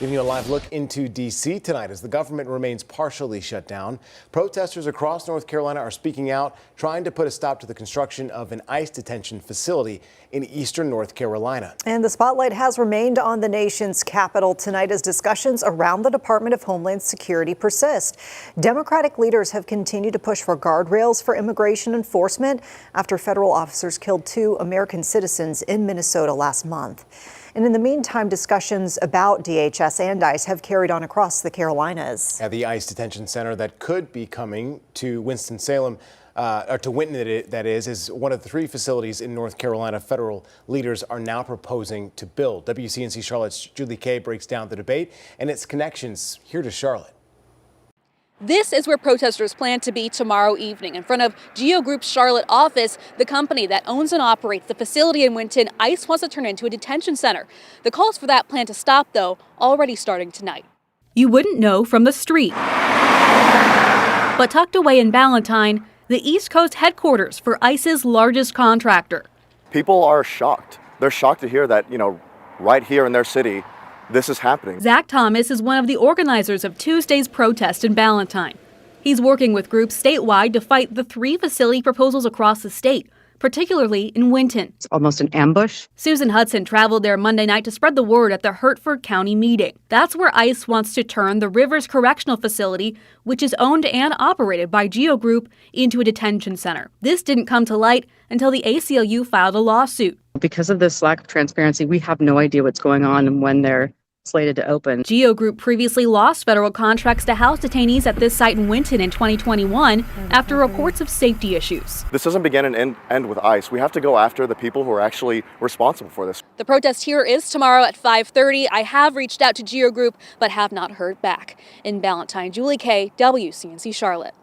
Giving you a live look into D.C. tonight as the government remains partially shut down. Protesters across North Carolina are speaking out, trying to put a stop to the construction of an ICE detention facility in eastern North Carolina. And the spotlight has remained on the nation's capital tonight as discussions around the Department of Homeland Security persist. Democratic leaders have continued to push for guardrails for immigration enforcement after federal officers killed 2 American citizens in Minnesota last month. And in the meantime, discussions about DHS and ICE have carried on across the Carolinas. At the ICE detention center that could be coming to Winston-Salem, or to Winton, that is one of the 3 facilities in North Carolina federal leaders are now proposing to build. WCNC Charlotte's Julie Kay breaks down the debate and its connections here to Charlotte. This is where protesters plan to be tomorrow evening in front of Geo Group's Charlotte office, the company that owns and operates the facility in Winton. ICE wants to turn into a detention center. The calls for that plan to stop, though, already starting tonight. You wouldn't know from the street. But tucked away in Ballantyne, the East Coast headquarters for ICE's largest contractor. People are shocked. They're shocked to hear that, right here in their city, this is happening. Zach Thomas is one of the organizers of Tuesday's protest in Ballantyne. He's working with groups statewide to fight the 3 facility proposals across the state, particularly in Winton. It's almost an ambush. Susan Hudson traveled there Monday night to spread the word at the Hertford County meeting. That's where ICE wants to turn the Rivers Correctional Facility, which is owned and operated by Geo Group, into a detention center. This didn't come to light until the ACLU filed a lawsuit. Because of this lack of transparency, we have no idea what's going on and when they're slated to open. Geo Group previously lost federal contracts to house detainees at this site in Winton in 2021 after reports of safety issues. This doesn't begin and end with ICE. We have to go after the people who are actually responsible for this. The protest here is tomorrow at 5:30. I have reached out to Geo Group but have not heard back. In Ballantyne, Julie Kay, WCNC Charlotte.